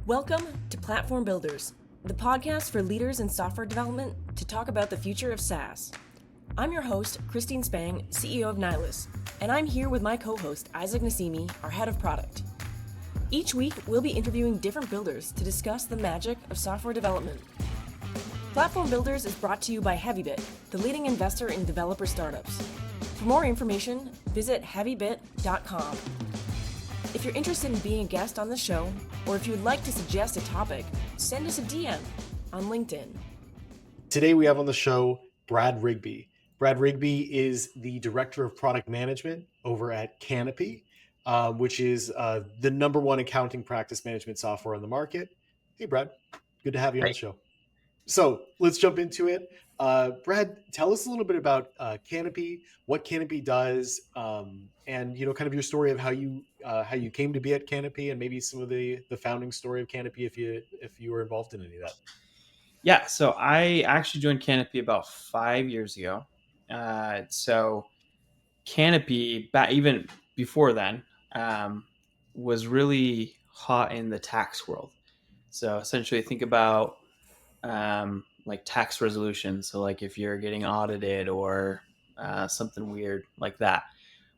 Welcome to Platform Builders, the podcast for leaders in software development to talk about the future of SaaS. I'm your host, Christine Spang, CEO of Nihilus, and I'm here with my co-host, Isaac Nassimi, our head of product. Each week, we'll be interviewing different builders to discuss the magic of software development. Platform Builders is brought to you by HeavyBit, the leading investor in developer startups. For more information, visit heavybit.com. If you're interested in being a guest on the show, or if you'd like to suggest a topic, send us a DM on LinkedIn. Today we have on the show Brad Rigby. Brad Rigby is the Director of Product Management over at Canopy, which is the number one accounting practice management software on the market. Hey, Brad. Good to have you on the show. So let's jump into it. Brad, tell us a little bit about Canopy, what Canopy does, and kind of your story of how you came to be at Canopy, and maybe some of the founding story of Canopy if you were involved in any of that. Yeah, so I actually joined Canopy about 5 years ago. So Canopy, even before then, was really hot in the tax world. So essentially, think about like tax resolution. So like if you're getting audited or something weird like that,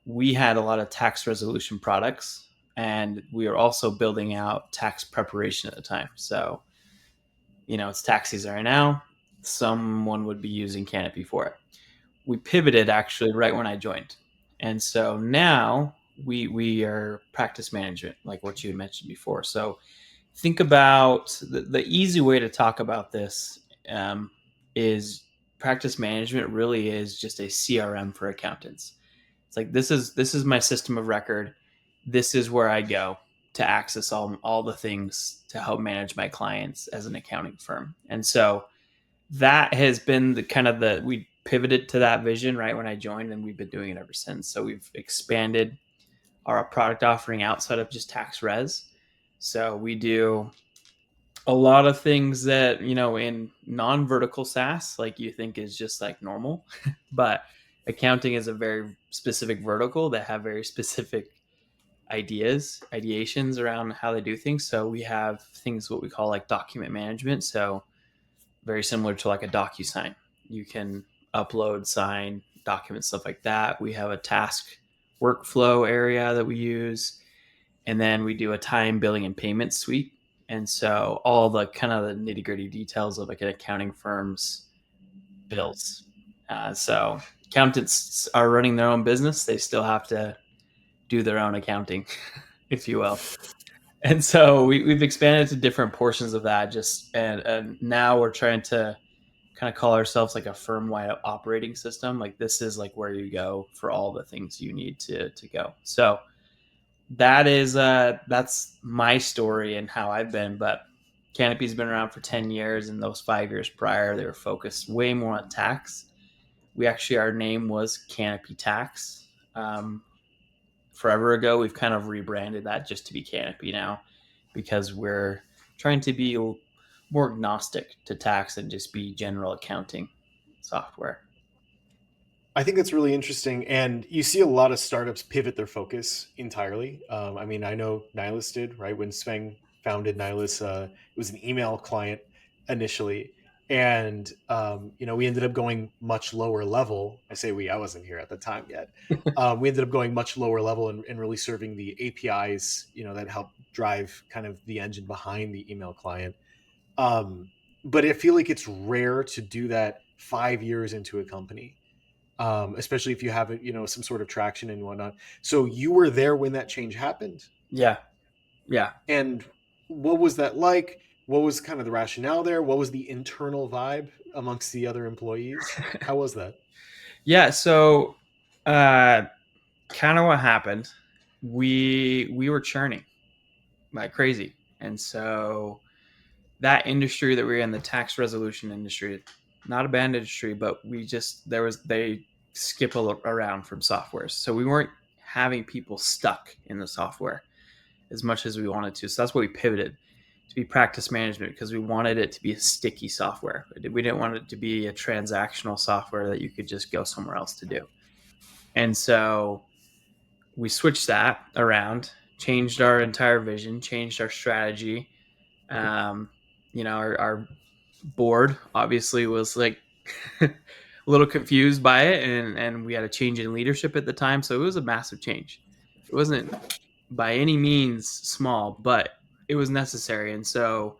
we had a lot of tax resolution products, and we were also building out tax preparation at the time. So it's tax season right now. Someone would be using Canopy for it. We pivoted actually right when I joined. And so now we are practice management, like what you had mentioned before. So think about the easy way to talk about this is practice management really is just a CRM for accountants. It's like, this is my system of record. This is where I go to access all the things to help manage my clients as an accounting firm. And so that has been we pivoted to that vision right when I joined, and we've been doing it ever since. So we've expanded our product offering outside of just tax res. So we do a lot of things that, in non-vertical SaaS, like you think is just like normal, but accounting is a very specific vertical that have very specific ideations around how they do things. So we have things what we call like document management. So very similar to like a DocuSign. You can upload, sign documents, stuff like that. We have a task workflow area that we use. And then we do a time, billing, and payment suite. And so all the kind of the nitty gritty details of like an accounting firm's bills. So accountants are running their own business. They still have to do their own accounting, if you will. And so we've expanded to different portions of that. And now we're trying to kind of call ourselves like a firm-wide operating system. Like this is like where you go for all the things you need to go. So that's my story and how I've been. But Canopy's been around for 10 years, and those 5 years prior, they were focused way more on tax. Our name was Canopy Tax. Forever ago, we've kind of rebranded that just to be Canopy now, because we're trying to be more agnostic to tax and just be general accounting software. I think that's really interesting, and you see a lot of startups pivot their focus entirely. I know Nihilus did, right? When Spang founded Nihilus, it was an email client initially, and we ended up going much lower level. I say I wasn't here at the time yet. We ended up going much lower level and really serving the APIs, that help drive kind of the engine behind the email client. But I feel like it's rare to do that 5 years into a company. Especially if you have some sort of traction and whatnot. So you were there when that change happened? Yeah. And what was that like? What was kind of the rationale there? What was the internal vibe amongst the other employees? How was that? Yeah. So kind of what happened, we were churning like crazy. And so that industry that we were in, the tax resolution industry, not a bad industry, but they skip around from software. So we weren't having people stuck in the software as much as we wanted to. So that's why we pivoted to be practice management, because we wanted it to be a sticky software. We didn't want it to be a transactional software that you could just go somewhere else to do. And so we switched that around, changed our entire vision, changed our strategy, Our board obviously was like a little confused by it, and we had a change in leadership at the time, so it was a massive change. It wasn't by any means small, but it was necessary. And so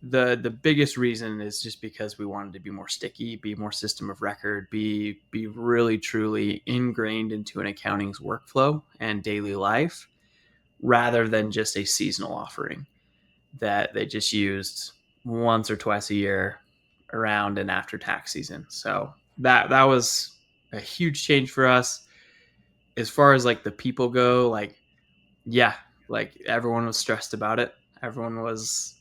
the biggest reason is just because we wanted to be more sticky, be more system of record, be really truly ingrained into an accounting's workflow and daily life, rather than just a seasonal offering that they just used once or twice a year around and after tax season. So that was a huge change for us. As far as like the people go, like, yeah, like everyone was stressed about it. Everyone was,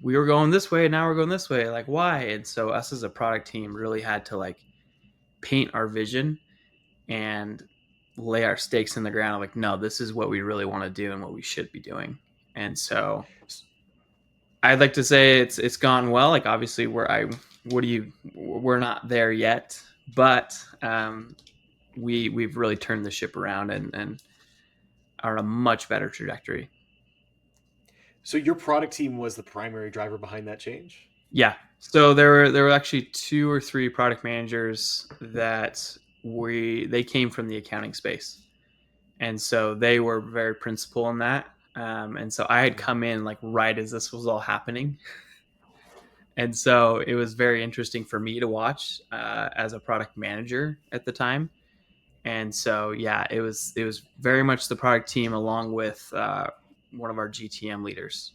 we were going this way, now we're going this way. Like, why? And so us as a product team really had to like paint our vision and lay our stakes in the ground. Like, no, this is what we really want to do and what we should be doing. And so I'd like to say it's gone well. Like, obviously, we're not there yet, but we've really turned the ship around and are on a much better trajectory. So your product team was the primary driver behind that change? Yeah. So there were actually 2 or 3 product managers that they came from the accounting space, and so they were very principal in that. And so I had come in like right as this was all happening, and so it was very interesting for me to watch as a product manager at the time. And so yeah, it was very much the product team along with one of our GTM leaders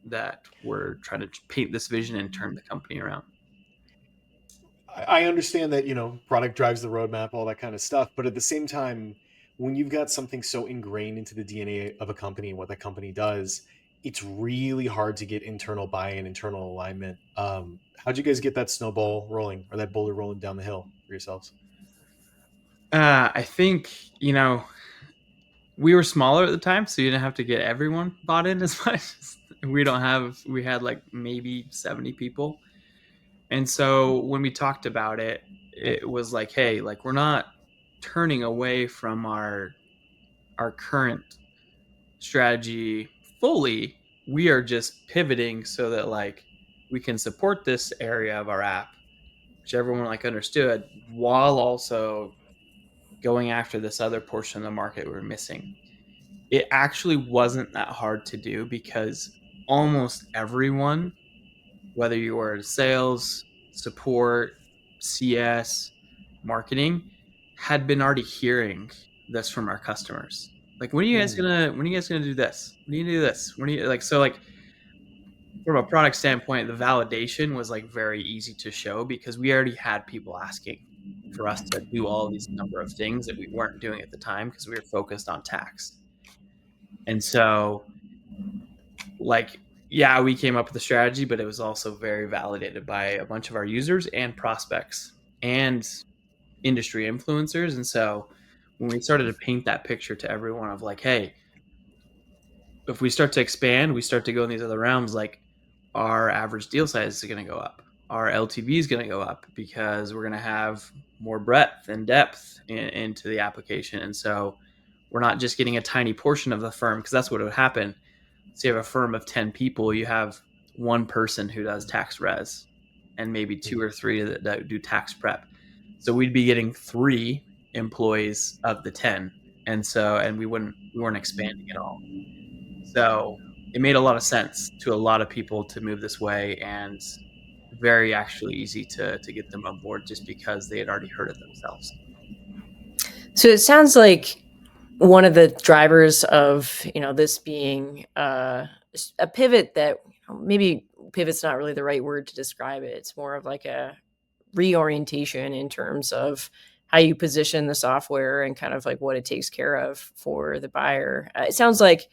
that were trying to paint this vision and turn the company around. I understand that, product drives the roadmap, all that kind of stuff. But at the same time, when you've got something so ingrained into the DNA of a company and what that company does, it's really hard to get internal buy-in, internal alignment. How'd you guys get that snowball rolling or that boulder rolling down the hill for yourselves? I think, we were smaller at the time, so you didn't have to get everyone bought in as much. We had like maybe 70 people. And so when we talked about it, it was like, hey, like we're not turning away from our current strategy fully. We are just pivoting so that like we can support this area of our app, which everyone like understood, while also going after this other portion of the market we were missing. It actually wasn't that hard to do because almost everyone, whether you were sales, support, CS, marketing, had been already hearing this from our customers. Like, when are you guys gonna do this? When do you do this? When do you like so like from a product standpoint, the validation was like very easy to show because we already had people asking for us to do all these number of things that we weren't doing at the time because we were focused on tax. And so, like, yeah, we came up with the strategy, but it was also very validated by a bunch of our users and prospects and industry influencers. And so, when we started to paint that picture to everyone of like, hey, if we start to expand, we start to go in these other realms, like our average deal size is going to go up. Our LTV is going to go up because we're going to have more breadth and depth into the application. And so we're not just getting a tiny portion of the firm, because that's what would happen. So you have a firm of 10 people, you have one person who does tax res and maybe 2 or 3 that do tax prep. So we'd be getting 3 employees of the 10. And we weren't expanding at all. So it made a lot of sense to a lot of people to move this way, and very actually easy to get them on board just because they had already heard it themselves. So it sounds like one of the drivers of this being a pivot that maybe pivot's not really the right word to describe it. It's more of like a reorientation in terms of how you position the software and kind of like what it takes care of for the buyer. It sounds like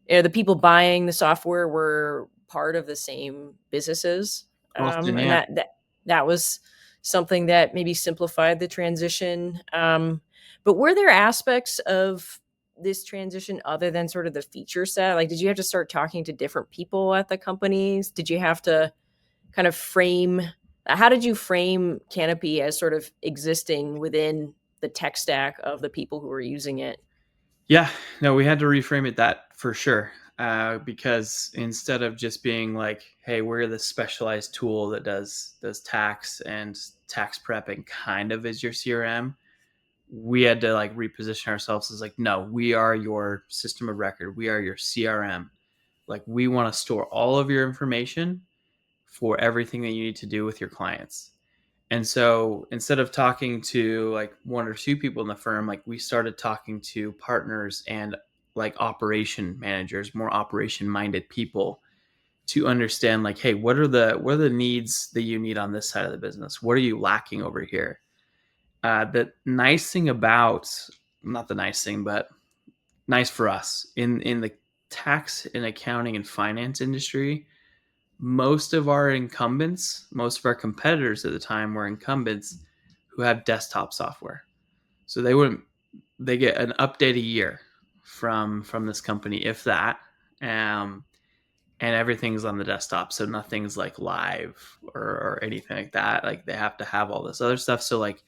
the people buying the software were part of the same businesses, Often, and yeah. that was something that maybe simplified the transition. But were there aspects of this transition other than sort of the feature set? Like, did you have to start talking to different people at the companies? Did you have to kind of frame? How did you frame Canopy as sort of existing within the tech stack of the people who were using it? Yeah, no, we had to reframe it that for sure. because instead of just being like, hey, we're the specialized tool that does tax and tax prep and kind of is your CRM, we had to like reposition ourselves as like, no, we are your system of record. We are your CRM. Like, we want to store all of your information for everything that you need to do with your clients. And so instead of talking to like one or two people in the firm, like we started talking to partners and like operation managers, more operation minded people, to understand like, hey, what are the needs that you need on this side of the business? What are you lacking over here? The nice thing about, not the nice thing, but nice for us in the tax and accounting and finance industry, most of our incumbents, most of our competitors at the time were incumbents who had desktop software. So they get an update a year from this company, if that. And everything's on the desktop. So nothing's like live or anything like that. Like, they have to have all this other stuff. So like,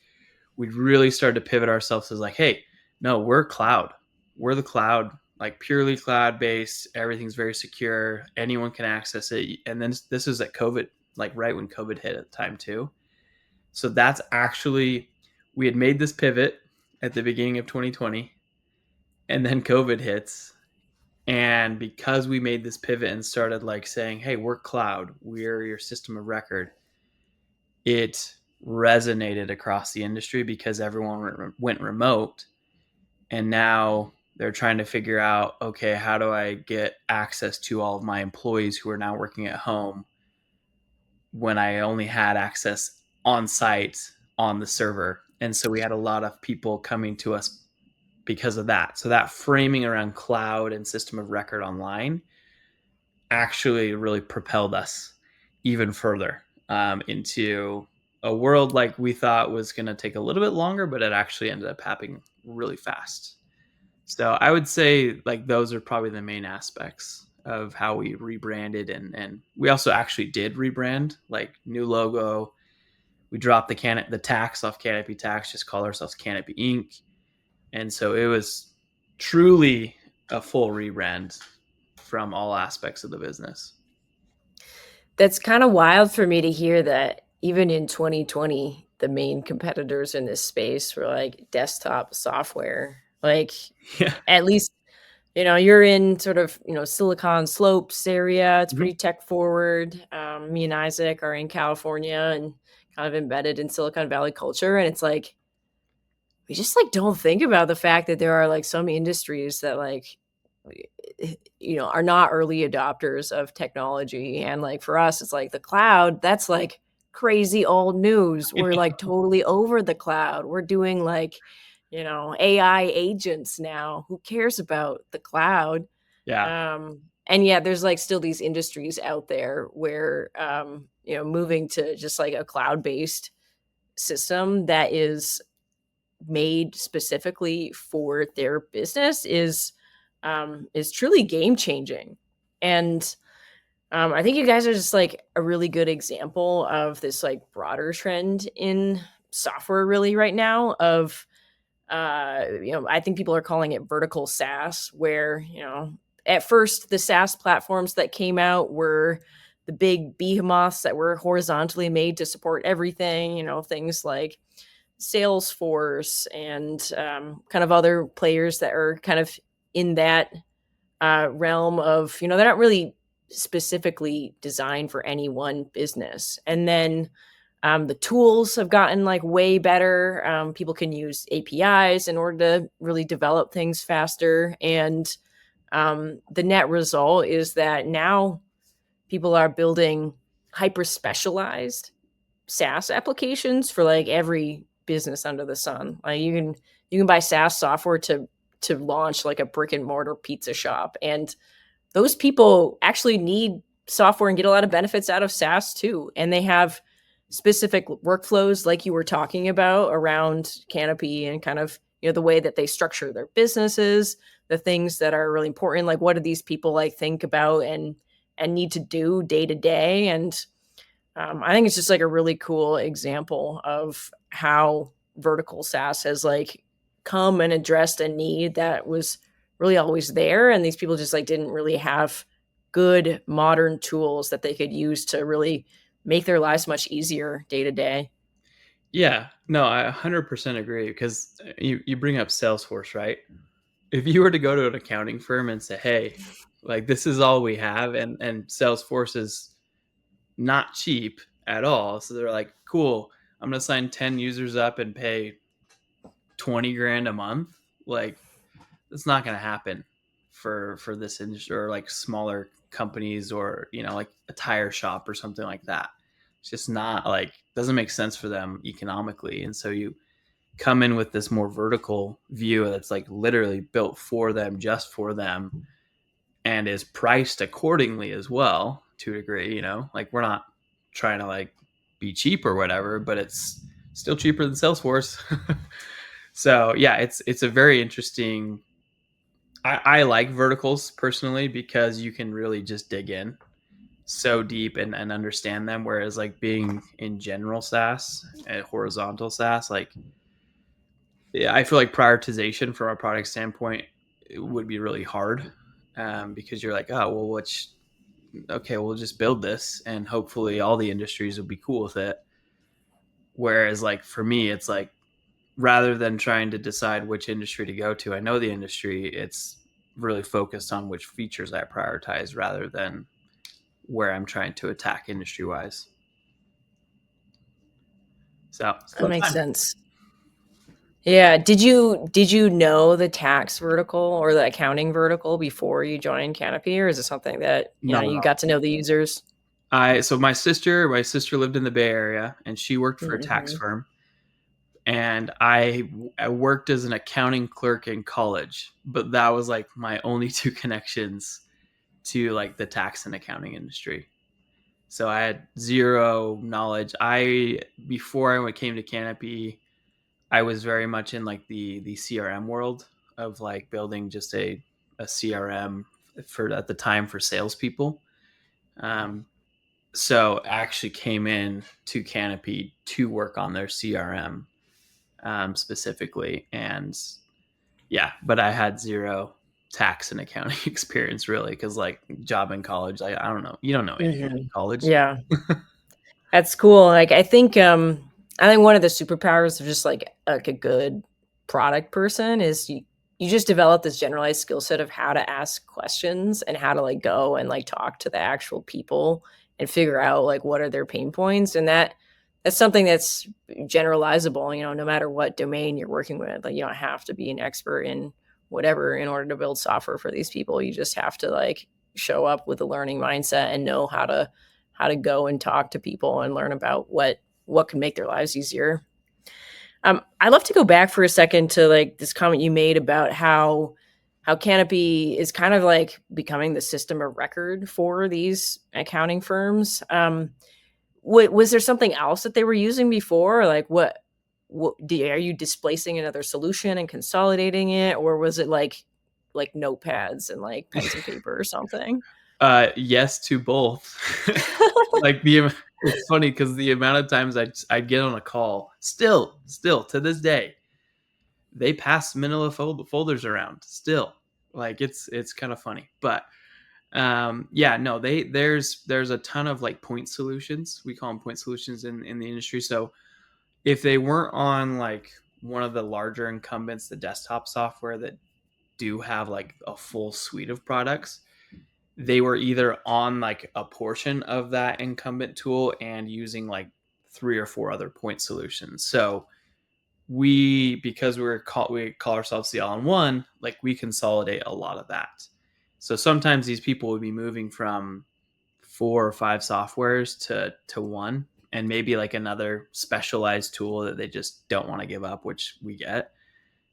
we really started to pivot ourselves as like, hey, no, we're cloud. We're the cloud, like purely cloud based. Everything's very secure. Anyone can access it. And then this was at COVID, like right when COVID hit at the time too. So that's actually, we had made this pivot at the beginning of 2020, and then COVID hits. And because we made this pivot and started like saying, hey, we're cloud, we're your system of record, it resonated across the industry because everyone went remote. And now they're trying to figure out, okay, how do I get access to all of my employees who are now working at home when I only had access on site on the server? And so we had a lot of people coming to us because of that. So that framing around cloud and system of record online actually really propelled us even further into a world like we thought was going to take a little bit longer, but it actually ended up happening really fast. So I would say like those are probably the main aspects of how we rebranded, and we also actually did rebrand, like new logo. We dropped the tax off Canopy Tax, just called ourselves Canopy Inc. And so it was truly a full rebrand from all aspects of the business. That's kind of wild for me to hear that even in 2020, the main competitors in this space were like desktop software. Like, Yeah. at least, you're in sort of, Silicon Slopes area. It's pretty tech forward. Me and Isaac are in California and kind of embedded in Silicon Valley culture. And it's like, we just like don't think about the fact that there are like some industries that like are not early adopters of technology. And like for us, it's like the cloud, that's like crazy old news. We're like totally over the cloud. We're doing like, AI agents now. Who cares about the cloud? Yeah. And yeah, there's like still these industries out there where moving to just like a cloud-based system that is made specifically for their business is truly game changing. And I think you guys are just like a really good example of this like broader trend in software really right now of I think people are calling it vertical SaaS, where at first the SaaS platforms that came out were the big behemoths that were horizontally made to support everything, things like Salesforce and kind of other players that are kind of in that realm of, they're not really specifically designed for any one business. And then the tools have gotten like way better. People can use APIs in order to really develop things faster. And the net result is that now people are building hyper specialized SaaS applications for like every business under the sun. Like you can buy SaaS software to launch like a brick and mortar pizza shop, and those people actually need software and get a lot of benefits out of SaaS too. And they have specific workflows like you were talking about around Canopy and kind of the way that they structure their businesses, the things that are really important, like what do these people like think about and need to do day to day. And I think it's just like a really cool example of how vertical SaaS has like come and addressed a need that was really always there, and these people just like didn't really have good modern tools that they could use to really make their lives much easier day to day. Yeah, no, I 100% agree because you bring up Salesforce, right? If you were to go to an accounting firm and say, "Hey, like this is all we have," and Salesforce is not cheap at all, so they're like, "Cool, I'm gonna sign 10 users up and pay 20 grand a month." Like, it's not gonna happen for this industry or like smaller companies or like a tire shop or something like that. It's just not like doesn't make sense for them economically, and so you come in with this more vertical view that's like literally built for them, just for them, and is priced accordingly as well to a degree. Like we're not trying to like be cheap or whatever, but it's still cheaper than Salesforce. So yeah, it's a very interesting. I like verticals personally because you can really just dig in so deep and understand them. Whereas like being in general SaaS and horizontal SaaS, like yeah, I feel like prioritization from a product standpoint would be really hard because you're like, oh well, which okay, we'll just build this and hopefully all the industries will be cool with it. Whereas like for me, it's like rather than trying to decide which industry to go to, I know the industry, it's really focused on which features I prioritize rather than where I'm trying to attack industry wise. So That still makes fun. sense. Yeah. Did you know the tax vertical or the accounting vertical before you joined Canopy, or is it something that Not at you all. got to know the users? So my sister lived in the Bay Area and she worked for a tax Hmm. firm, and I worked as an accounting clerk in college, but that was like my only two connections to like the tax and accounting industry. So I had zero knowledge. I before I came to Canopy, I was very much in like the CRM world of like building just a CRM for at the time for salespeople. Um, so I actually came in to Canopy to work on their CRM specifically, and yeah, but I had zero tax and accounting experience really because like job in college, I don't know, you don't know anything Hmm. in college. Yeah. That's cool. Like I think one of the superpowers of just like a good product person is you just develop this generalized skill set of how to ask questions and how to like go and like talk to the actual people and figure out like what are their pain points, and that's something that's generalizable, no matter what domain you're working with. Like you don't have to be an expert in whatever in order to build software for these people. You just have to like show up with a learning mindset and know how to go and talk to people and learn about what can make their lives easier. I'd love to go back for a second to like this comment you made about how Canopy is kind of like becoming the system of record for these accounting firms. Was there something else that they were using before? Or like are you displacing another solution and consolidating it, or was it like notepads and like pens and paper or something? Yes to both. Like it's funny because the amount of times I'd get on a call, still to this day, they pass manila folders around still. Like it's kind of funny, but yeah, no, there's a ton of like point solutions. We call them point solutions in the industry. So if they weren't on like one of the larger incumbents, the desktop software that do have like a full suite of products, they were either on like a portion of that incumbent tool and using like three or four other point solutions. So because we call ourselves the all-in-one, like we consolidate a lot of that. So sometimes these people would be moving from four or five softwares to one, and maybe like another specialized tool that they just don't want to give up, which we get.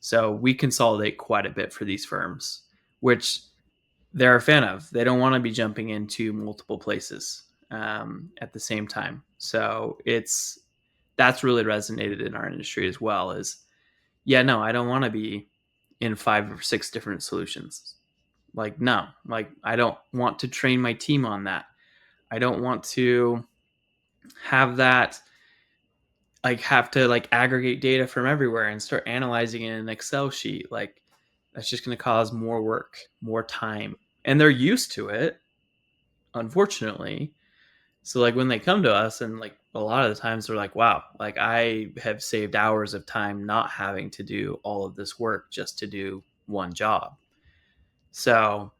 So we consolidate quite a bit for these firms, which they're a fan of. They don't want to be jumping into multiple places at the same time. So that's really resonated in our industry as well. Is yeah, no, I don't want to be in five or six different solutions. Like no, like I don't want to train my team on that. I don't want to have that like have to like aggregate data from everywhere and start analyzing it in an Excel sheet. Like That's just going to cause more work, more time. And they're used to it, unfortunately. So like when they come to us, and like a lot of the times they're like, wow, like I have saved hours of time not having to do all of this work just to do one job. So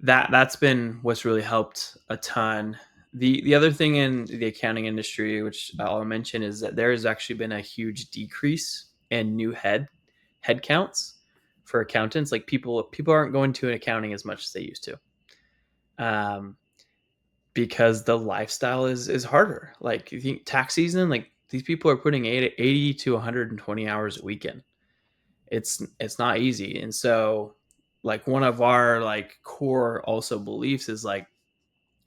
that's been what's really helped a ton. The other thing in the accounting industry, which I'll mention, is that there has actually been a huge decrease in new head counts for accountants. Like people aren't going to an accounting as much as they used to. Um, because the lifestyle is harder. Like you think tax season, like these people are putting 80 to 120 hours a weekend. It's not easy. And so like one of our like core also beliefs is like,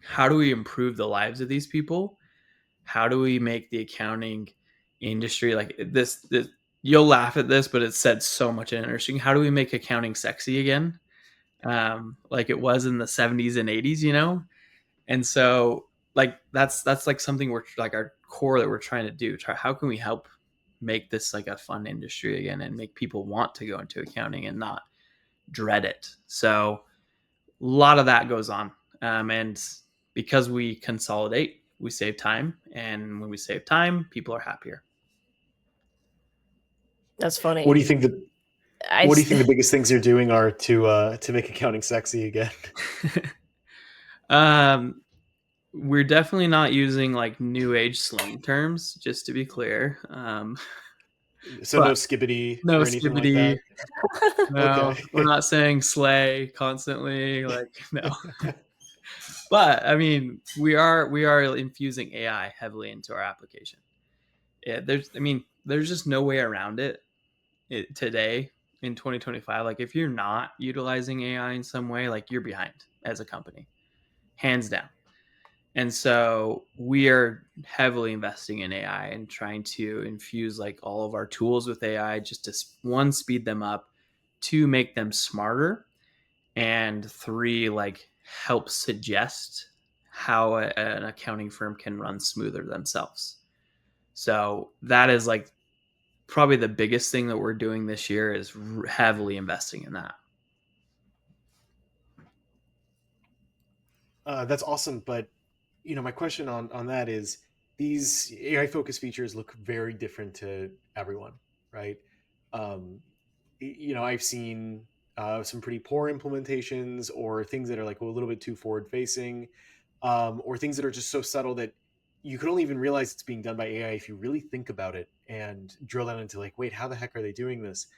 how do we improve the lives of these people? How do we make the accounting industry like this you'll laugh at this, but it's said so much interesting. How do we make accounting sexy again? Like it was in the 70s and 80s, you know? And so like that's like something we're like our core that we're trying to do. How can we help make this like a fun industry again and make people want to go into accounting and not dread it? So a lot of that goes on. And because we consolidate, we save time. And when we save time, people are happier. That's funny. What do you think the I What do you just, think the biggest things you're doing are to make accounting sexy again? um, we're definitely not using like new age slang terms, just to be clear. So no But skibbity no or anything like skibbity. that. No, Okay. we're not saying slay constantly. Like no, but I mean, we are infusing AI heavily into our application. Yeah, there's just no way around it today in 2025. Like if you're not utilizing AI in some way, like you're behind as a company, hands down. And so we are heavily investing in AI and trying to infuse like all of our tools with AI just to one, speed them up, two, make them smarter, and three, like help suggest how an accounting firm can run smoother themselves. So that is like probably the biggest thing that we're doing this year is heavily investing in that. That's awesome, but my question on that is these AI focused features look very different to everyone, right? Um, I've seen some pretty poor implementations or things that are like a little bit too forward facing, or things that are just so subtle that you can only even realize it's being done by AI if you really think about it and drill down into like, wait, how the heck are they doing this?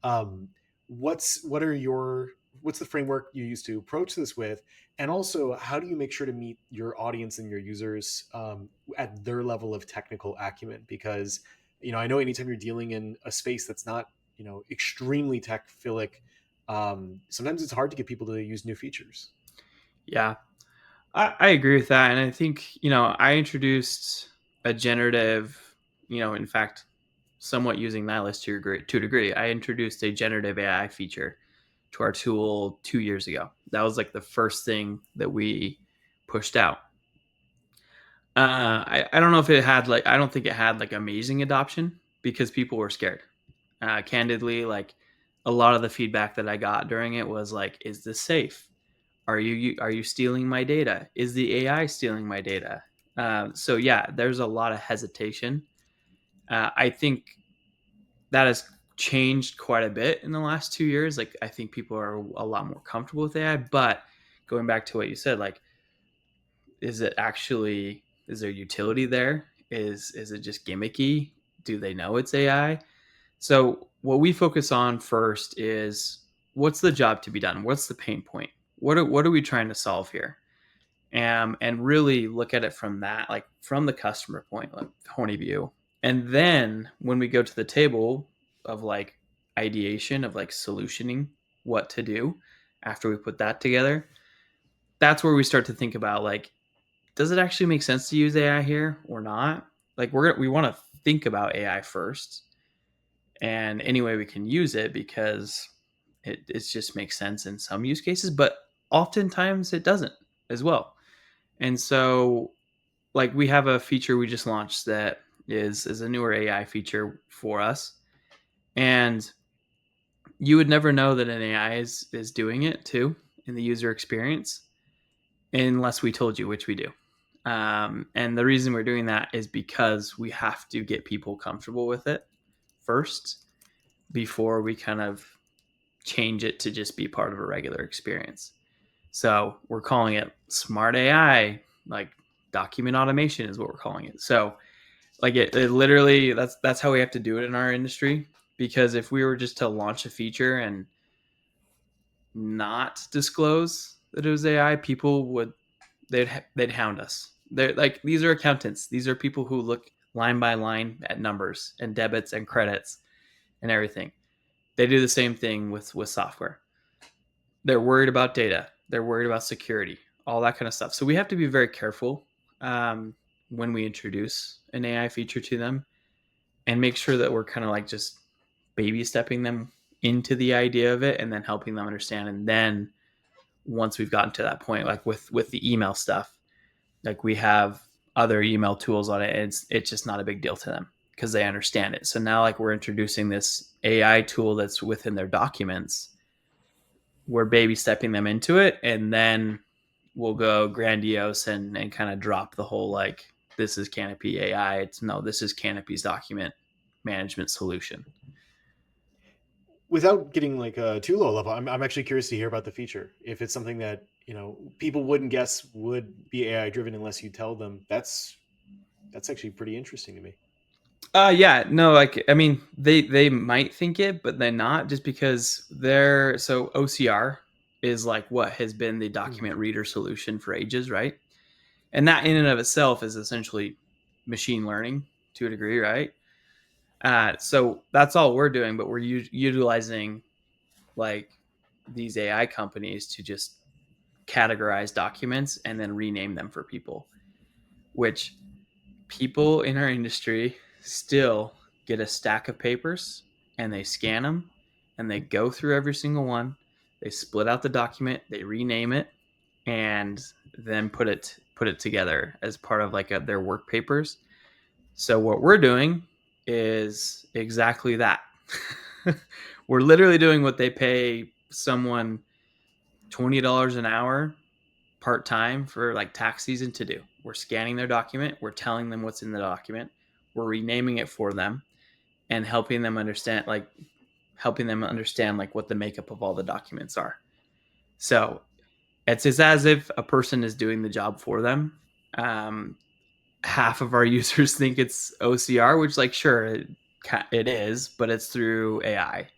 Um, what's the framework you use to approach this with, and also how do you make sure to meet your audience and your users at their level of technical acumen? Because I know anytime you're dealing in a space that's not extremely tech philic, sometimes it's hard to get people to use new features. Yeah, I agree with that. And I think, I introduced a generative, in fact, somewhat using Nihilist to a degree. I introduced a generative AI feature to our tool 2 years ago. That was like the first thing that we pushed out. I don't know if it had like, I don't think it had like amazing adoption because people were scared. Candidly, like a lot of the feedback that I got during it was like, is this safe? Are you stealing my data? Is the AI stealing my data? So yeah, there's a lot of hesitation. I think that has changed quite a bit in the last 2 years. Like I think people are a lot more comfortable with AI. But going back to what you said, like, is there utility there? Is it just gimmicky? Do they know it's AI? So what we focus on first is what's the job to be done? What's the pain point? What are we trying to solve here? And really look at it from that, like from the customer point, like point of view. And then when we go to the table of like ideation of like solutioning what to do after we put that together, that's where we start to think about like, does it actually make sense to use AI here or not? Like we want to think about AI first and any way we can use it because it just makes sense in some use cases, but oftentimes it doesn't as well. And so like we have a feature we just launched that is a newer AI feature for us. And you would never know that an AI is doing it too in the user experience unless we told you, which we do. And the reason we're doing that is because we have to get people comfortable with it first before we kind of change it to just be part of a regular experience. So we're calling it smart AI, like document automation is what we're calling it. So like it literally that's how we have to do it in our industry, because if we were just to launch a feature and not disclose that it was AI, people would they'd hound us. They're like, these are accountants. These are people who look line by line at numbers and debits and credits and everything. They do the same thing with software. They're worried about data. They're worried about security, all that kind of stuff. So we have to be very careful when we introduce an AI feature to them, and make sure that we're kind of like just baby stepping them into the idea of it and then helping them understand. And then once we've gotten to that point, like with the email stuff, like we have other email tools on it, and it's just not a big deal to them because they understand it. So now like we're introducing this AI tool that's within their documents. We're baby stepping them into it, and then we'll go grandiose and kind of drop the whole like, this is Canopy AI. It's no, this is Canopy's document management solution. Without getting like too low level, I'm actually curious to hear about the feature. If it's something that people wouldn't guess would be AI driven unless you tell them, that's actually pretty interesting to me. Yeah, no, like I mean, they might think it, but they're not, just because they're so OCR is like what has been the Mhm. document reader solution for ages, right? And that in and of itself is essentially machine learning to a degree, right? So that's all we're doing, but we're utilizing like these AI companies to just categorize documents and then rename them for people, which people in our industry still get a stack of papers and they scan them and they go through every single one. They split out the document, they rename it, and then put it together as part of like their work papers. So what we're doing is exactly that. We're literally doing what they pay someone $20 an hour part time for like tax season to do. We're scanning their document, we're telling them what's in the document, we're renaming it for them, and helping them understand like what the makeup of all the documents are. So it's as if a person is doing the job for them. Um, Half of our users think it's OCR, which like sure it is, but it's through AI.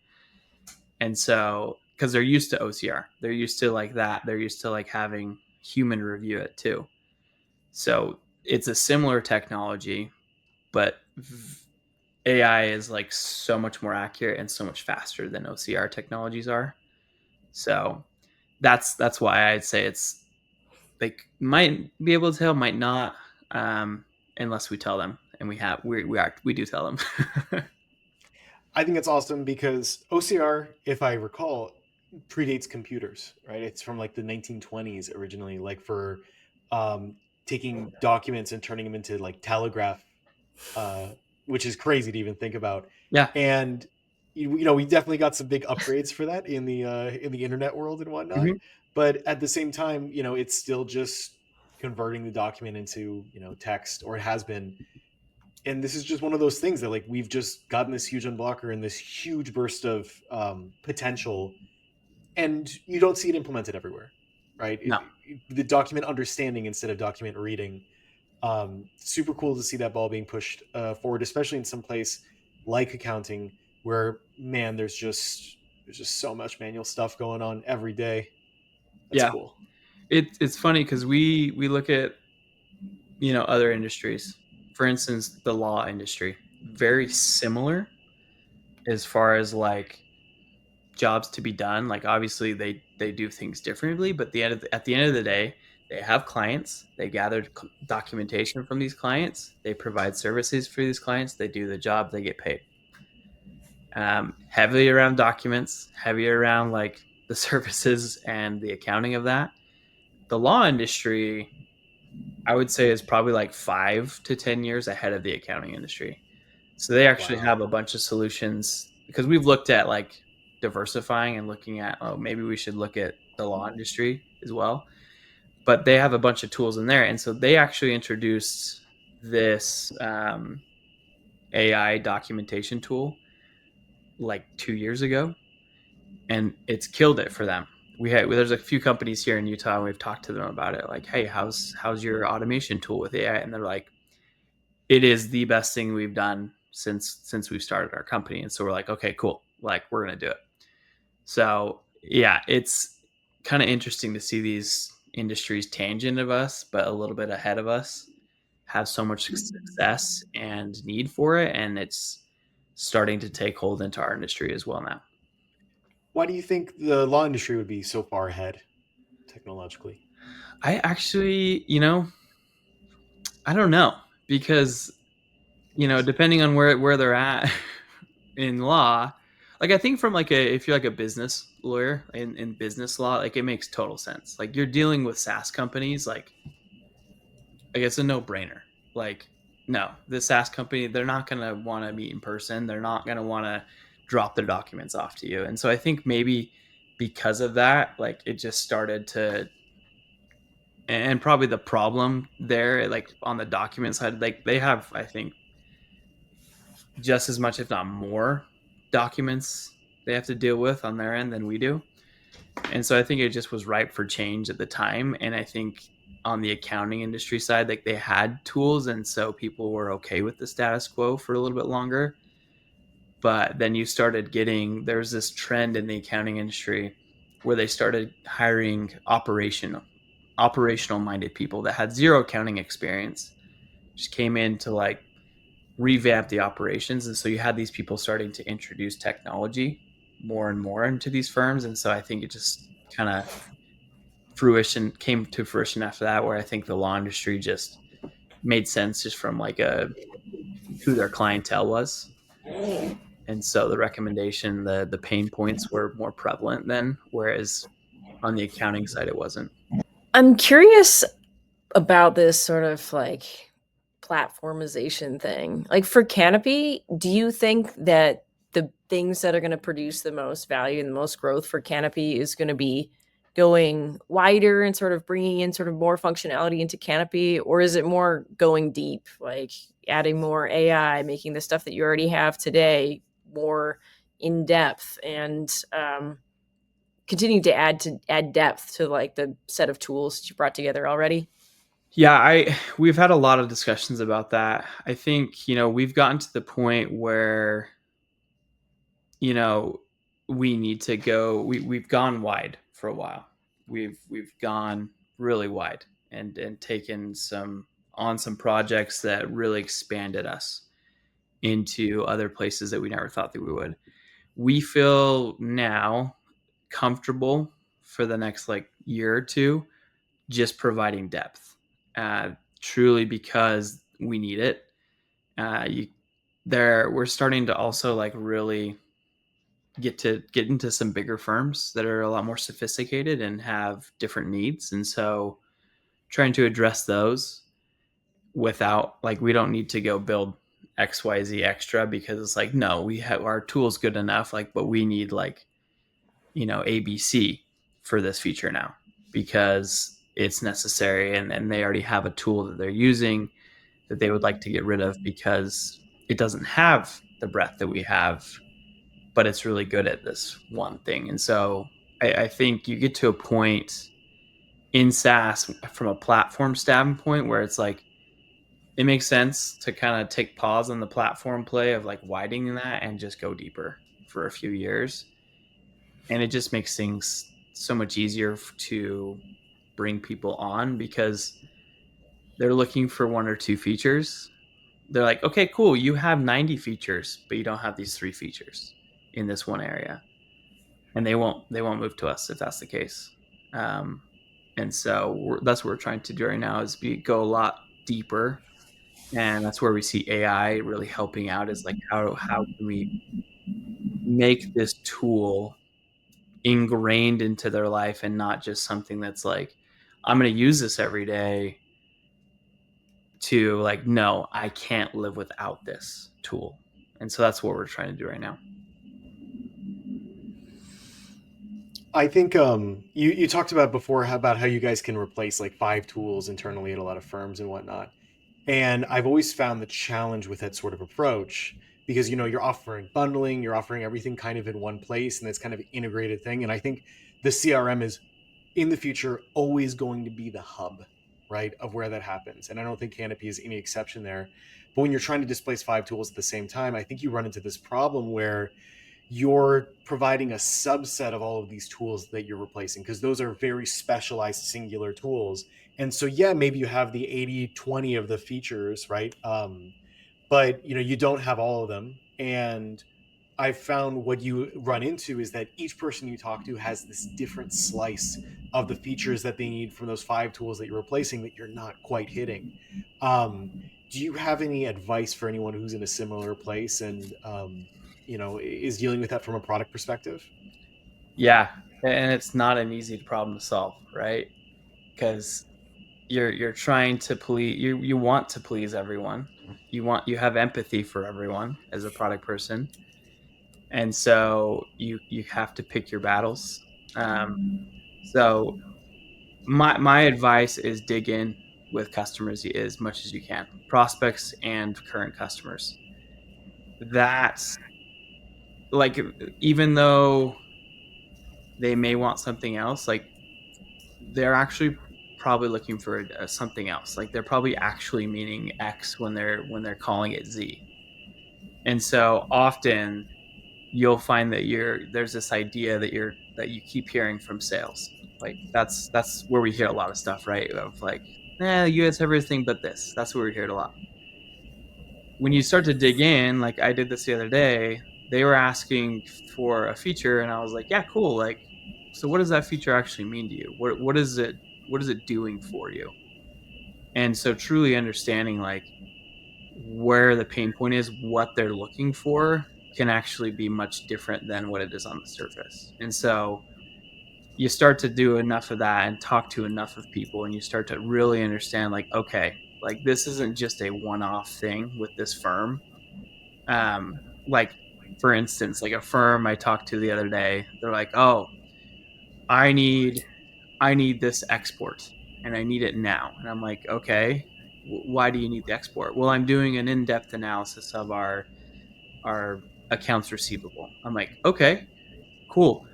And so because they're used to OCR, they're used to like that, they're used to like having human review it too. So it's a similar technology, but AI is like so much more accurate and so much faster than OCR technologies are. So that's why I'd say it's like might be able to tell, might not, unless we tell them, and we do tell them. I think it's awesome because OCR, if I recall, predates computers, right? It's from like the 1920s originally, like for um, taking documents and turning them into like telegraph, uh, which is crazy to even think about. Yeah. And we definitely got some big upgrades for that in the internet world and whatnot. Mhm. But at the same time, it's still just converting the document into text, or it has been. And this is just one of those things that like we've just gotten this huge unblocker and this huge burst of potential, and you don't see it implemented everywhere, right? No. The document understanding instead of document reading, super cool to see that ball being pushed forward, especially in some place like accounting, where man, there's just so much manual stuff going on every day. That's Yeah. cool. It's funny because we look at other industries, for instance, the law industry, very similar as far as like jobs to be done. Like obviously they do things differently, but at the end of the day, they have clients. They gather documentation from these clients. They provide services for these clients. They do the job. They get paid. Heavily around documents, heavy around like the services and the accounting of that. The law industry, I would say, is probably like 5 to 10 years ahead of the accounting industry. So they actually Wow. have a bunch of solutions because we've looked at like diversifying and looking at, oh, maybe we should look at the law industry as well. But they have a bunch of tools in there, and so they actually introduced this AI documentation tool like 2 years ago, and it's killed it for them. There's a few companies here in Utah, and we've talked to them about it. Like, hey, how's your automation tool with AI? And they're like, it is the best thing we've done since we've started our company. And so we're like, okay, cool. Like, we're gonna do it. So yeah, it's kind of interesting to see these industries tangent of us, but a little bit ahead of us, have so much success and need for it, and it's starting to take hold into our industry as well now. Why do you think the law industry would be so far ahead technologically? I actually, I don't know, because depending on where they're at in law, like I think from like if you're like a business lawyer in business law, like it makes total sense. Like you're dealing with SaaS companies, like it's a no brainer. Like no, the SaaS company, they're not gonna want to meet in person. They're not gonna want to drop their documents off to you. And so I think maybe because of that, like it just started to, and probably the problem there, like on the document side, like they have, I think, just as much, if not more, documents they have to deal with on their end than we do. And so I think it just was ripe for change at the time. And I think on the accounting industry side, like they had tools, and so people were okay with the status quo for a little bit longer. But then you started getting, there's this trend in the accounting industry where they started hiring operational minded people that had zero accounting experience, just came in to like revamp the operations. And so you had these people starting to introduce technology more and more into these firms. And so I think it just kind of came to fruition after that, where I think the law industry just made sense just from like who their clientele was. And so the recommendation, the pain points were more prevalent then, whereas on the accounting side it wasn't. I'm curious about this sort of like platformization thing. Like for Canopy, do you think that the things that are going to produce the most value and the most growth for Canopy is going to be going wider and sort of bringing in sort of more functionality into Canopy, or is it more going deep, like adding more AI, making the stuff that you already have today more in depth, and continue to add depth to like the set of tools that you brought together already? Yeah, we've had a lot of discussions about that. I think, we've gotten to the point where, you know, we need to go, we've gone wide for a while. We've gone really wide and taken some projects that really expanded us into other places that we never thought that we would. We feel now comfortable for the next like year or two just providing depth, truly because we need it. You there We're starting to also like really get into some bigger firms that are a lot more sophisticated and have different needs, and so trying to address those without, like, we don't need to go build XYZ extra, because it's like, no, we have our tools good enough, like, but we need like, ABC for this feature now because it's necessary, and they already have a tool that they're using that they would like to get rid of because it doesn't have the breadth that we have, but it's really good at this one thing. And so I think you get to a point in SaaS from a platform standpoint where it's like it makes sense to kind of take pause on the platform play of like widening that and just go deeper for a few years. And it just makes things so much easier to bring people on because they're looking for one or two features. They're like, okay, cool, you have 90 features, but you don't have these three features in this one area, and they won't move to us if that's the case. Um, and so that's what we're trying to do right now is go a lot deeper, and that's where we see AI really helping out. Is like how can we make this tool ingrained into their life and not just something that's like, I'm going to use this every day, to like, no, I can't live without this tool. And so that's what we're trying to do right now. I think you talked about before about how you guys can replace like 5 tools internally at a lot of firms and whatnot. And I've always found the challenge with that sort of approach because you're offering bundling, you're offering everything kind of in one place, and it's kind of an integrated thing. And I think the CRM is in the future always going to be the hub, right, of where that happens. And I don't think Canopy is any exception there. But when you're trying to displace 5 tools at the same time, I think you run into this problem where you're providing a subset of all of these tools that you're replacing because those are very specialized singular tools. And so yeah, maybe you have the 80/20 of the features, right? But you don't have all of them. And I've found what you run into is that each person you talk to has this different slice of the features that they need from those 5 tools that you're replacing that you're not quite hitting. Do you have any advice for anyone who's in a similar place and is dealing with that from a product perspective? Yeah, and it's not an easy problem to solve, right? Because you're trying to please you want to please everyone. You have empathy for everyone as a product person, and so you have to pick your battles. Um, so my advice is dig in with customers as much as you can, prospects and current customers. That's like, even though they may want something else, like they're actually probably looking for something else. Like they're probably actually meaning X when they're calling it Z. And so often you'll find that there's this idea that you keep hearing from sales. Like that's where we hear a lot of stuff, right? Of like, you guys have everything but this. That's where we hear it a lot. When you start to dig in, like I did this the other day, they were asking for a feature, and I was like, yeah, cool. Like, so what does that feature actually mean to you? What is it doing for you? And so truly understanding like where the pain point is, what they're looking for, can actually be much different than what it is on the surface. And so you start to do enough of that and talk to enough of people, and you start to really understand like, okay, like this isn't just a one-off thing with this firm. Like, for instance, like a firm I talked to the other day, they're like, oh, i need I need this export, and I need it now. And I'm like, okay, why do you need the export? Well, I'm doing an in-depth analysis of our accounts receivable. I'm like, okay, cool.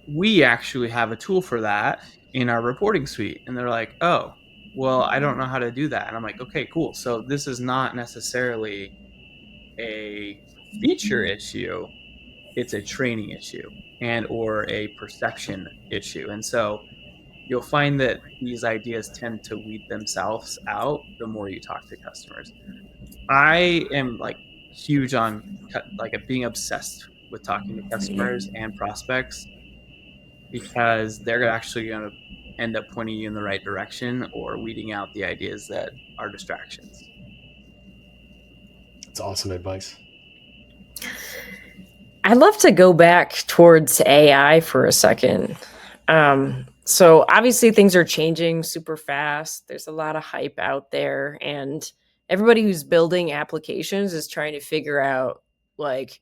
We actually have a tool for that in our reporting suite. And they're like, oh, well, I don't know how to do that. And I'm like, okay, cool. So this is not necessarily a feature issue, it's a training issue and or a perception issue. And so you'll find that these ideas tend to weed themselves out the more you talk to customers. I am like huge on like being obsessed with talking to customers and prospects, because they're actually going to end up pointing you in the right direction or weeding out the ideas that are distractions. It's awesome advice. I'd love to go back towards AI for a second. So obviously things are changing super fast. There's a lot of hype out there, and everybody who's building applications is trying to figure out like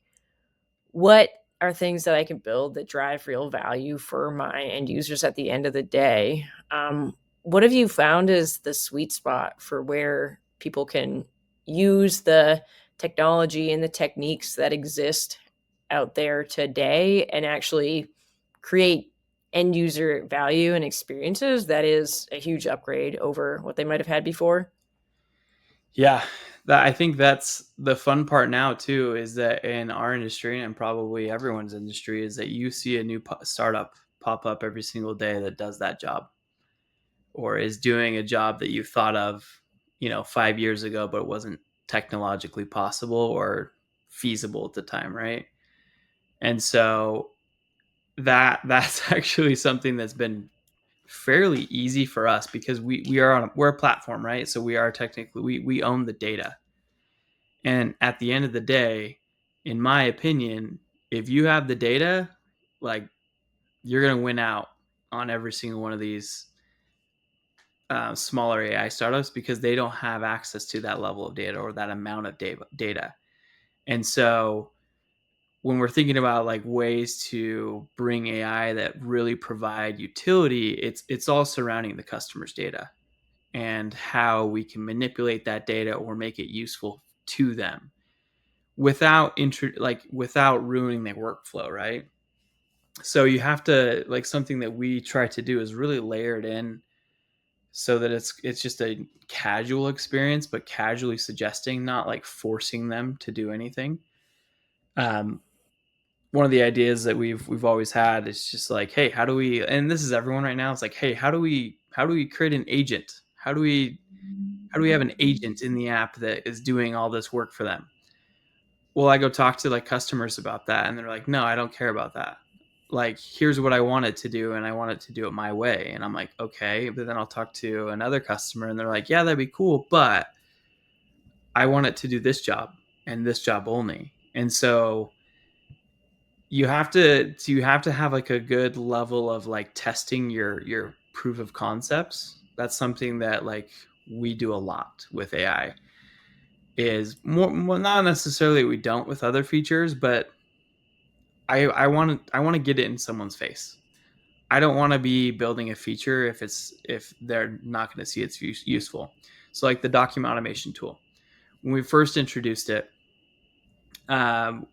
what are things that I can build that drive real value for my end users at the end of the day. What have you found is the sweet spot for where people can use the technology and the techniques that exist out there today and actually create end user value and experiences that is a huge upgrade over what they might have had before? Yeah, I think that's the fun part now too, is that in our industry and probably everyone's industry, is that you see a new startup pop up every single day that does that job, or is doing a job that you thought of, 5 years ago, but it wasn't technologically possible or feasible at the time, right? And so that's actually something that's been fairly easy for us, because we're a platform, right? So we are technically, we own the data. And at the end of the day, in my opinion, if you have the data, like, you're going to win out on every single one of these smaller AI startups, because they don't have access to that level of data or that amount of data. And so when we're thinking about like ways to bring AI that really provide utility, it's all surrounding the customer's data and how we can manipulate that data or make it useful to them without without ruining their workflow, right? So you have to, like, something that we try to do is really layer it in so that it's just a casual experience, but casually suggesting, not like forcing them to do anything. Um, One of the ideas that we've always had is just like, hey, how do we? And this is everyone right now. It's like, hey, how do we create an agent? How do we have an agent in the app that is doing all this work for them? Well, I go talk to like customers about that, and they're like, no, I don't care about that. Like, here's what I want it to do, and I want it to do it my way. And I'm like, okay. But then I'll talk to another customer, and they're like, yeah, that'd be cool, but I want it to do this job and this job only. And so you have to have like a good level of like testing your proof of concepts. That's something that like we do a lot with AI. Is more, well, not necessarily we don't with other features, but I want to get it in someone's face. I don't want to be building a feature if they're not going to see it's useful. So like the document automation tool, when we first introduced it,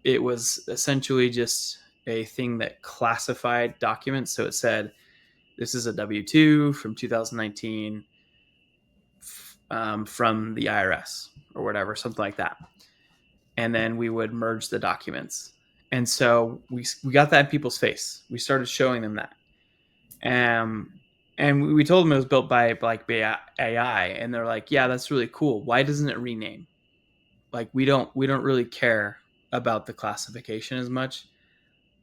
it was essentially just a thing that classified documents. So it said, this is a W-2 from 2019 from the IRS or whatever, something like that. And then we would merge the documents. And so we got that in people's face. We started showing them that. And we told them it was built by like AI, and they're like, yeah, that's really cool. Why doesn't it rename? Like, we don't really care about the classification as much.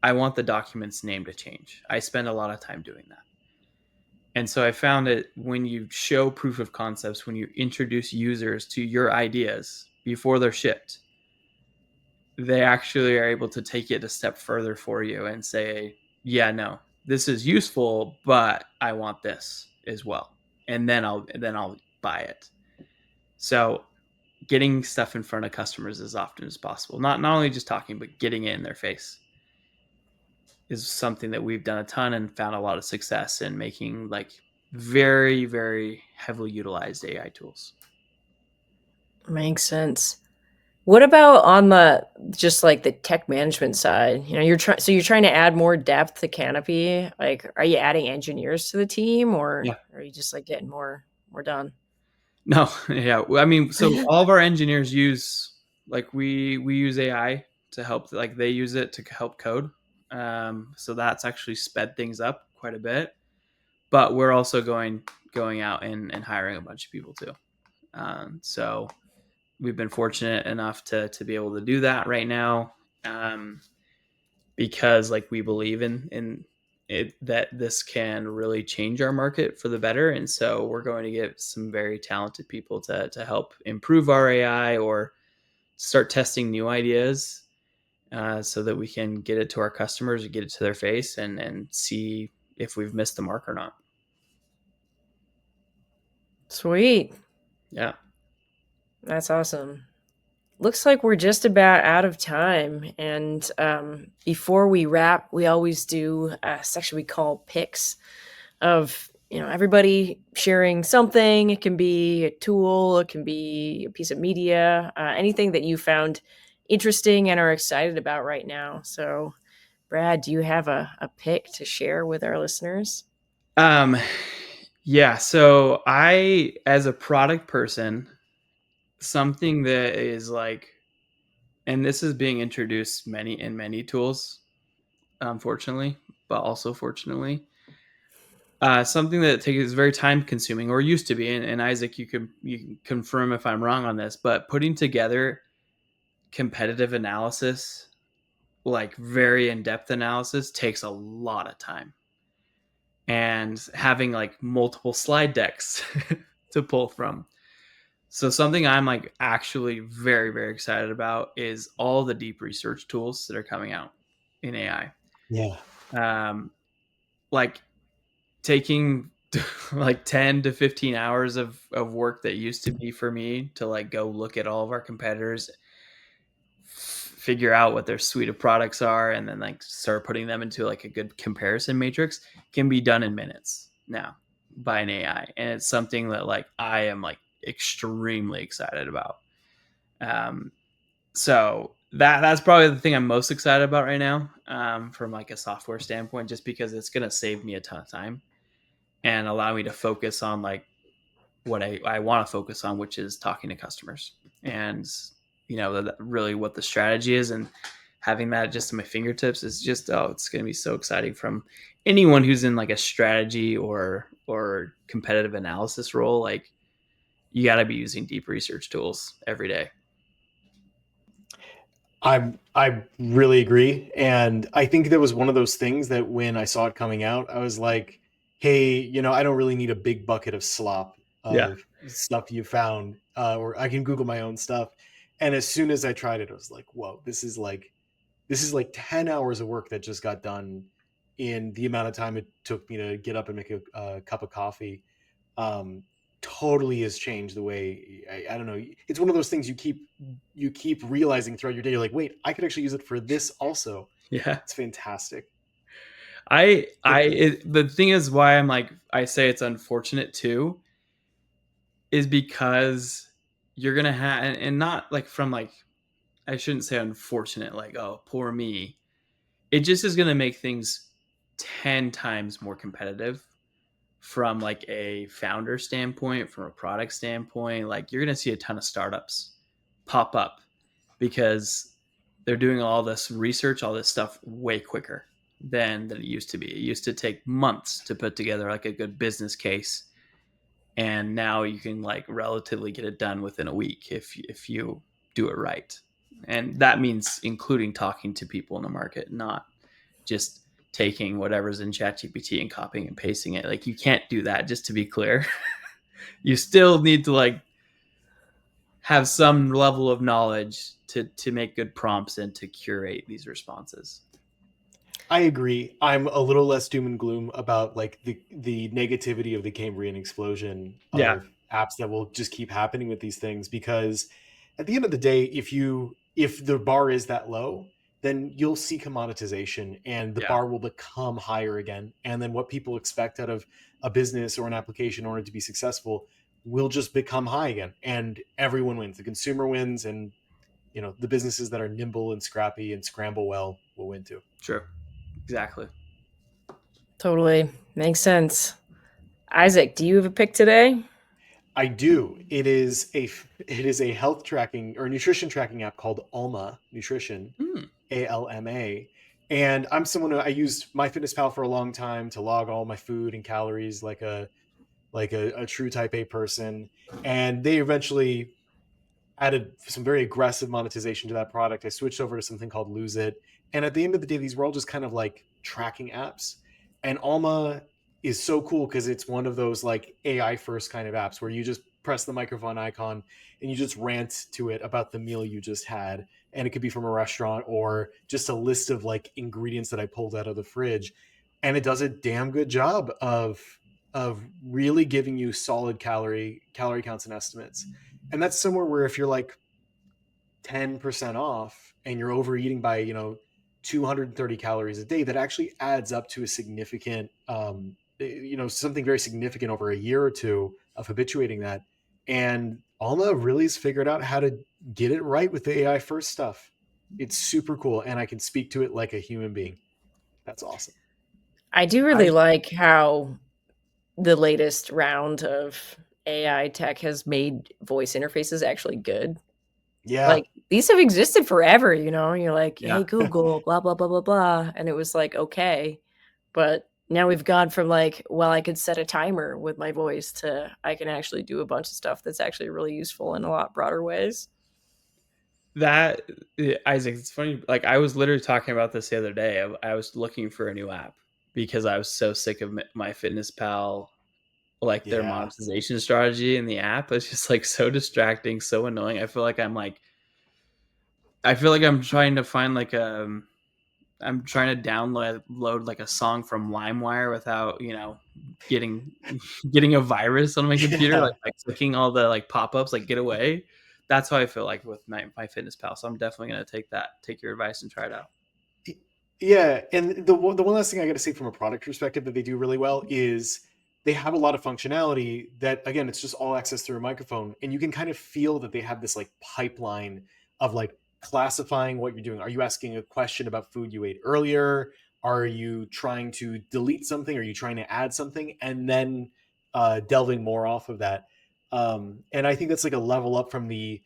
I want the document's name to change. I spend a lot of time doing that. And so I found that when you show proof of concepts, when you introduce users to your ideas before they're shipped, they actually are able to take it a step further for you and say, yeah, no, this is useful, but I want this as well. And then I'll buy it. So getting stuff in front of customers as often as possible. Not only just talking, but getting it in their face is something that we've done a ton and found a lot of success in making, like, very, very heavily utilized AI tools. Makes sense. What about on the just like the tech management side? You're trying to add more depth to Canopy. Like, are you adding engineers to the team, or Yeah. are you just like getting more done? No, yeah. I mean, so all of our engineers use, like, we use AI to help, like they use it to help code. So that's actually sped things up quite a bit. But we're also going out and hiring a bunch of people too. So we've been fortunate enough to be able to do that right now, because like we believe in it, that this can really change our market for the better. And so we're going to get some very talented people to help improve our AI or start testing new ideas, so that we can get it to our customers and get it to their face and see if we've missed the mark or not. Sweet. Yeah. That's awesome. Looks like we're just about out of time. And before we wrap, we always do a section we call picks of, everybody sharing something. It can be a tool, it can be a piece of media, anything that you found interesting and are excited about right now. So, Brad, do you have a pick to share with our listeners? Um, yeah. So I, as a product person, something that is like, and this is being introduced many tools, unfortunately, but also fortunately, something that is very time consuming, or used to be. And Isaac, you can confirm if I'm wrong on this, but putting together competitive analysis, like very in-depth analysis, takes a lot of time. And having like multiple slide decks to pull from. So something I'm like actually very, very excited about is all the deep research tools that are coming out in AI. Yeah. Like taking like 10 to 15 hours of work that used to be for me to like go look at all of our competitors, figure out what their suite of products are and then like start putting them into like a good comparison matrix can be done in minutes now by an AI. And it's something that like I am like extremely excited about. Um, so that's probably the thing I'm most excited about right now, from like a software standpoint, just because it's going to save me a ton of time and allow me to focus on like what I want to focus on, which is talking to customers and, really what the strategy is. And having that just at my fingertips is just, it's going to be so exciting from anyone who's in like a strategy or competitive analysis role. Like, you got to be using deep research tools every day. I really agree, and I think that was one of those things that when I saw it coming out, I was like, "Hey, I don't really need a big bucket of slop Yeah. of stuff you found, or I can Google my own stuff." And as soon as I tried it, I was like, "Whoa, this is like 10 hours of work that just got done in the amount of time it took me to get up and make a cup of coffee." um, Totally has changed the way I don't know. It's one of those things you keep realizing throughout your day. You're like, wait, I could actually use it for this also. Yeah. It's fantastic. The thing is why I say it's unfortunate too, is because you're going to have, and not like from like, I shouldn't say unfortunate, like, oh, poor me. It just is going to make things 10 times more competitive from like a founder standpoint, from a product standpoint. Like, you're going to see a ton of startups pop up because they're doing all this research, all this stuff way quicker than it used to be. It used to take months to put together like a good business case, and now you can like relatively get it done within a week if you do it right. And that means including talking to people in the market, not just taking whatever's in ChatGPT and copying and pasting it. Like, you can't do that, just to be clear. You still need to like have some level of knowledge to make good prompts and to curate these responses. I agree. I'm a little less doom and gloom about like the negativity of the Cambrian explosion Yeah, of apps that will just keep happening with these things, because at the end of the day, if the bar is that low, then you'll see commoditization and the yeah, bar will become higher again. And then what people expect out of a business or an application in order to be successful will just become high again. And everyone wins. The consumer wins, and the businesses that are nimble and scrappy and scramble well will win too. sure, exactly. Totally. Makes sense. Isaac, do you have a pick today? I do. It is a health tracking or nutrition tracking app called Alma Nutrition, Hmm. ALMA. And I'm someone who I used MyFitnessPal for a long time to log all my food and calories like a true type A person. And they eventually added some very aggressive monetization to that product. I switched over to something called Lose It. And at the end of the day, these were all just kind of like tracking apps. And Alma is so cool because it's one of those like AI first kind of apps where you just press the microphone icon and you just rant to it about the meal you just had. And it could be from a restaurant or just a list of like ingredients that I pulled out of the fridge. And it does a damn good job of really giving you solid calorie counts and estimates. And that's somewhere where if you're like 10% off and you're overeating by 230 calories a day, that actually adds up to a significant something very significant over a year or two of habituating that. And Alma really has figured out how to get it right with the AI first stuff. It's super cool, and I can speak to it like a human being. That's awesome. I do I really like how the latest round of AI tech has made voice interfaces actually good. Yeah. Like, these have existed forever, you're like, Yeah, "Hey, Google, blah, blah, blah, blah, blah," and it was like, "Okay." But now we've gone from like, well, I could set a timer with my voice to I can actually do a bunch of stuff that's actually really useful in a lot broader ways. that Isaac, it's funny. Like, I was literally talking about this the other day. I was looking for a new app because I was so sick of my Fitness Pal, like their Yeah. monetization strategy in the app. It's just like so distracting, so annoying. I feel like I'm trying to find like I'm trying to download load like a song from LimeWire without, getting getting a virus on my computer, Yeah. like by clicking all the like pop-ups, like, get away. that's how I feel like with my Fitness Pal. So I'm definitely going to take your advice and try it out. Yeah, and the one last thing I got to say from a product perspective that they do really well is they have a lot of functionality that, again, it's just all access through a microphone, and you can kind of feel that they have this like pipeline of like classifying what you're doing. Are you asking a question about food you ate earlier? Are you trying to delete something? Are you trying to add something? And then delving more off of that. And I think that's like a level up from the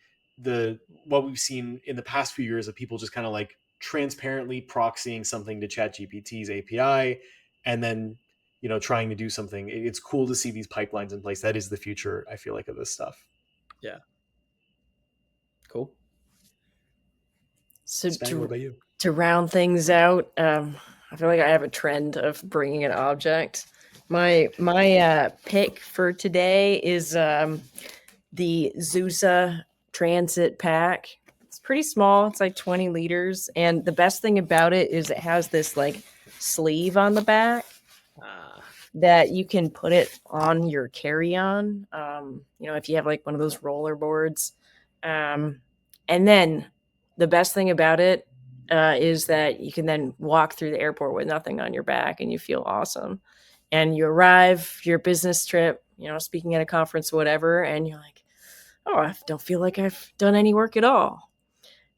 what we've seen in the past few years of people just kind of like transparently proxying something to ChatGPT's API and then trying to do something. It's cool to see these pipelines in place. That is the future, I feel like, of this stuff. Yeah. Cool. So Spang, what about you? To round things out, I feel like I have a trend of bringing an object. My pick for today is the Zusa Transit Pack. It's pretty small. It's like 20 liters. And the best thing about it is it has this like sleeve on the back that you can put it on your carry-on. If you have like one of those roller boards. And then the best thing about it is that you can then walk through the airport with nothing on your back and you feel awesome. And you arrive your business trip, speaking at a conference, whatever, and you're like, oh, I don't feel like I've done any work at all.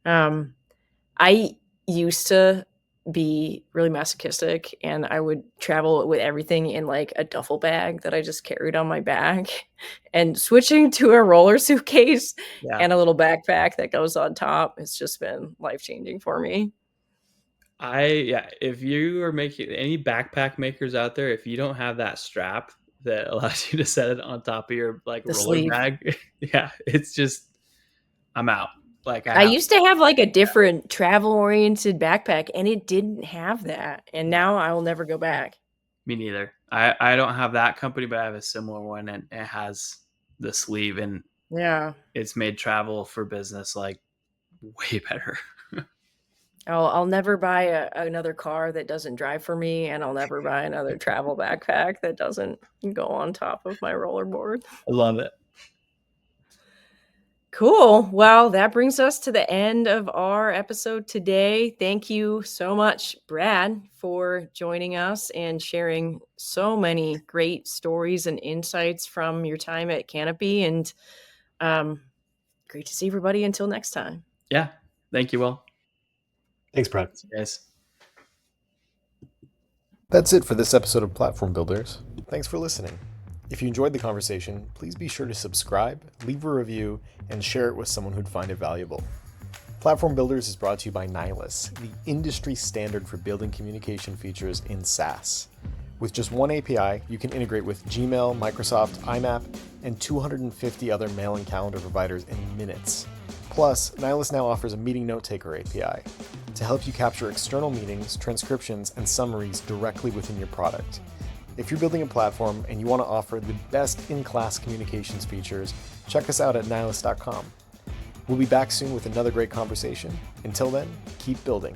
I used to be really masochistic and I would travel with everything in like a duffel bag that I just carried on my back, and switching to a roller suitcase and a little backpack that goes on top, it's just been life-changing for me. If you are making any backpack makers out there, if you don't have that strap that allows you to set it on top of your like The roller sleeve. bag, it's just, I'm out. Like I used to have like a different travel-oriented backpack, and it didn't have that. And now I will never go back. Me neither. I don't have that company, but I have a similar one, and it has the sleeve, and it's made travel for business like way better. I'll never buy another car that doesn't drive for me, and I'll never buy another travel backpack that doesn't go on top of my rollerboard. I love it. Cool. Well, that brings us to the end of our episode today. Thank you so much, Brad, for joining us and sharing so many great stories and insights from your time at Canopy. And great to see everybody until next time. Yeah. Thank you, Will. Thanks, Brad. Yes. That's it for this episode of Platform Builders. Thanks for listening. If you enjoyed the conversation, please be sure to subscribe, leave a review, and share it with someone who'd find it valuable. Platform Builders is brought to you by Nihilus, the industry standard for building communication features in SaaS. With just one API, you can integrate with Gmail, Microsoft, IMAP, and 250 other mail and calendar providers in minutes. Plus, Nihilus now offers a meeting note-taker API to help you capture external meetings, transcriptions, and summaries directly within your product. If you're building a platform and you want to offer the best in-class communications features, check us out at nihilus.com. We'll be back soon with another great conversation. Until then, keep building.